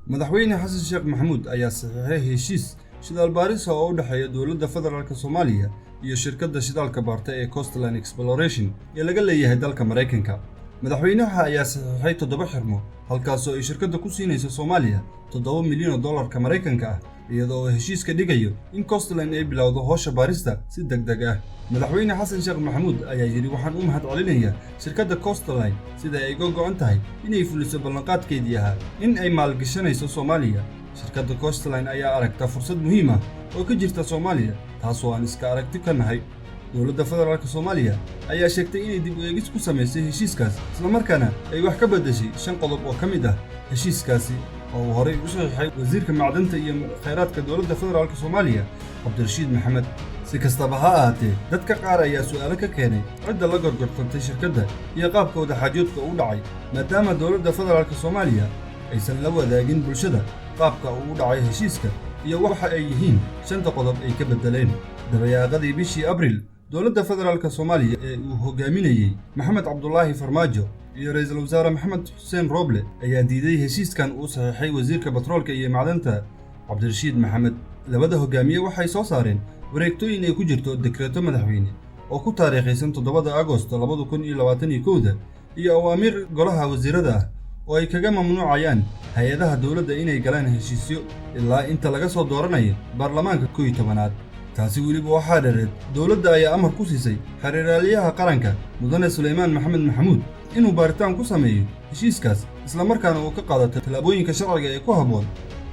madaxweyne xasan sheekh maxamuud ayaa saxiixay heshiis shidaal baaris oo u dhaxeeya dowladda federaalka Soomaaliya iyo shirkadda shidaalka baarta ee Coastline Exploration ee laga leeyahay dalka Mareykanka. madaxweynaha ayaa saxiixay 7 xirmo halkaas oo ay shirkadda ku siinayso Soomaaliya $7 milyan Mareykanka ah iyadoo heshiiska dhigayo in Coastline ay bilowdo hawsha baarista si degdeg ah. madaxweyne xasan sheekh maxamuud ayaa yiri waxaan u mahadcelinayaa shirkadda Coastline sida ay uga go'an tahay inay fuliso ballanqaadkeedii ahaa in ay maalgashanayso Soomaaliya. shirkadda Coastline ayaa aragta fursad muhiim ah oo ka jirta Soomaaliya taasoo aan iska aragti ka nahay. dowladda federaalka Soomaaliya ayaa sheegtay inay dib u eegis ku sameysay heshiiskaas isla markaana ay wax ka bedeshay 5 qodob oo ka mid ah heshiiskaasi oo horey u saxiixay wasiirka macdanta iyo kheyraadka dowladda federaalka Soomaaliya Cabdirashiid Maxamed. si kastaba ha ahaatee dadka qaar ayaa su'aalo ka keenay cidda la gorgortantay shirkadda iyo qaabka wadaxaajoodka u dhacay maadaama dowladda federaalka Soomaaliya aysan la wadaagin bulshada qaabka uu u dhacay heshiiska iyo waxa ay yihiin 5 qodob ay ka bedeleen. dabayaaqadii bishii Abriil dowladda federaalka Soomaaliya ee uu hogaaminayay Maxamed Cabdullaahi Farmaajo iyo ra'iisul wasaare Maxamed Xuseen Roble ayaa diiday heshiiskan uu saxiixay wasiirka batroolka iyo macdanta Cabdirashiid Maxamed. labada hogaamiye waxay soo saareen wareegtooyin ay ku jirto dekreeto madaxweyne oo ku taariikhaysan 7 Agoosto 2021 iyo awaamiir golaha wasiirada ah oo ay kaga mamnuucayaan hay'adaha dowladda inay galaan heshiisyo ilaa inta laga soo dooranayo baarlamaanka 11aad. taasi weliba waxaa dheereed dowladda ayaa amar ku siisay xiriiryaha qaranka mudane Suleymaan Maxamed Maxamuud inuu baaritaan ku sameeyo heshiiskaas isla markaana uu ka qaadato talaabooyinka sharciga ee ku habboon.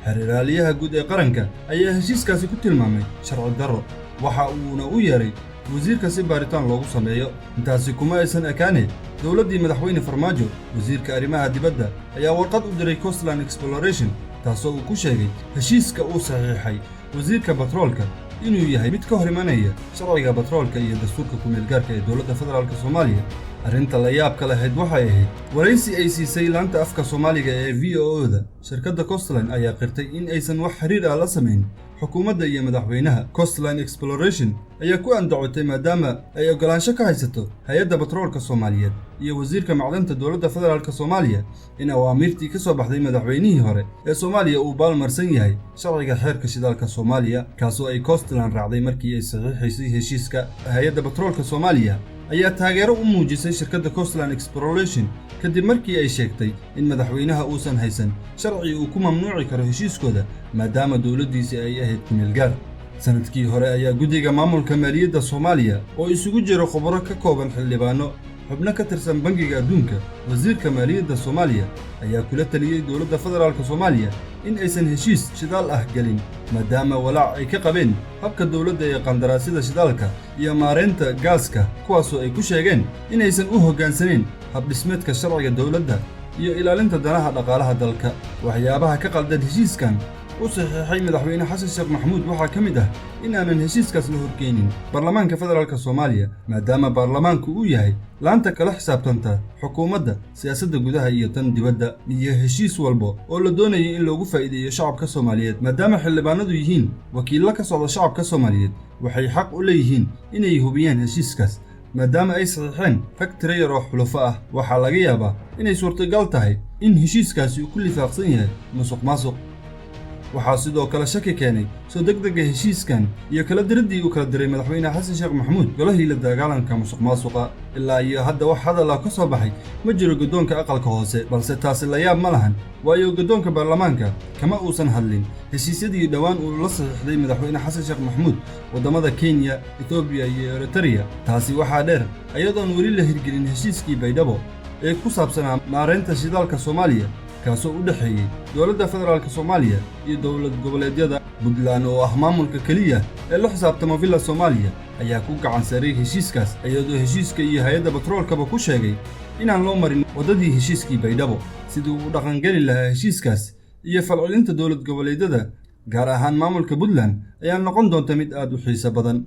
xiriiryaha guud ee qaranka ayaa heshiiskaasi ku tilmaamay sharci darro waxa uuna u yeeray wasiirka si baaritaan loogu sameeyo. intaasi kuma aysan ekaane dowladdii madaxweyne Farmaajo wasiirka arrimaha dibadda ayaa warqad u diray Coastline Exploration taasoo uu ku sheegay heshiiska uu saxiixay wasiirka batroolka inuu yahay mid ka hor imanaya sharciga batroolka iyo dastuurka ku-meelgaarka ee dowladda federaalka Soomaaliya. arrinta la yaabka lahayd waxay ahayd waraysi ay siisay laanta afka Soomaaliga ee VOO-da. shirkadda Coastline ayaa qirtay in aysan wax xiriir ah la sameyn xukuumadda iyo madaxweynaha. Coastline Exploration ayaa ku andacotay maadaama ay ogolaansho ka haysato hay'adda batroolka Soomaaliyeed iyo wasiirka macdanta dowladda federaalka Soomaaliya in awaamirtii ka soo baxday madaxweynihii hore ee Soomaaliya uu baalmarsan yahay sharciga xeerka shidaalka Soomaaliya kaasoo ay Coastline raacday markii ay saxiixaysay heshiiska. hay'adda batroolka Soomaaliya ayaa taageero u muujisay shirkadda Coastline Exploration kadib markii ay sheegtay in madaxweynaha uusan haysan sharci uu ku mamnuuci karo heshiiskooda maadaama dowladdiisa ay ahayd ku-meelgaar. sanadkii hore ayaa guddiga maamulka maaliyadda Soomaaliya oo isugu jiro khubaro ka kooban xildhibaano xubno ka tirsan bangiga adduunka wasiirka maaliyadda Soomaaliya ayaa kula taliyay dowladda federaalka Soomaaliya in aysan heshiis shidaal ah galin maadaama walaac ay ka qabeen habka dowladda ee qandaraasyada shidaalka iyo maareynta gaaska kuwaasoo ay ku sheegeen in aysan u hoggaansaneyn hab dhismeedka sharciga dowladda iyo ilaalinta danaha dhaqaalaha dalka. waxyaabaha ka qaldan heshiiskan u saxiixay madaxweyne xasan sheekh maxamuud waxaa ka mid ah in aanan heshiiskaas la horkeenin baarlamaanka federaalka Soomaaliya maadaama baarlamaanku uu yahay laanta kala xisaabtanta xukuumadda siyaasadda gudaha iyo tan dibadda iyo heshiis walba oo la doonayay in loogu faa'iideeyo shacabka Soomaaliyeed. maadaama xildhibaanadu yihiin wakiillo ka socda shacabka Soomaaliyeed waxay xaq u leeyihiin inay hubiyaan heshiiskaas maadaama ay saxiixeen rag tiro yar oo xulufo ah. waxaa laga yaabaa inay suurtagal tahay in heshiiskaasi uu ku lifaaqsan yahay musuqmaasuq. waxaa sidoo kale shaki keenay soo degdega heshiiskan iyo kala diraddii uu kala diray madaxweyne xasan sheekh maxamuud golahii la dagaalanka musuqmaasuqa. ilaa iyo hadda wax hadal ah ka soo baxay ma jiro guddoonka aqalka hoose balse taasi la yaab ma lahan waayo guddoonka baarlamaanka kama uusan hadlin heshiisyadii dhowaan uu la saxiixday madaxweyne xasan sheekh maxamuud waddamada Kenya, Ethiopia iyo Eritrea. taasi waxaa dheer ayadoon weli la hirgelin heshiiskii Baydhabo ee ku saabsanaa maareynta shidaalka Soomaaliya kaasoo u dhaxeeyay dowladda federaalka Soomaaliya iyo dowlad goboleedyada. Puntland oo ah maamulka kaliya ee la xisaabtama villa Soomaaliya ayaa ku gacan saaray heshiiskaas iyadoo heshiiska iyo hay'adda batroolkaba ku sheegay inaan loo marin wadadii heshiiskii Baydhabo sidii uu dhaqan gali lahaa heshiiskaas. iyo falcelinta dowlad goboleedyada gaar ahaan maamulka Puntland ayaa noqon doonta mid aad u xiiso badan.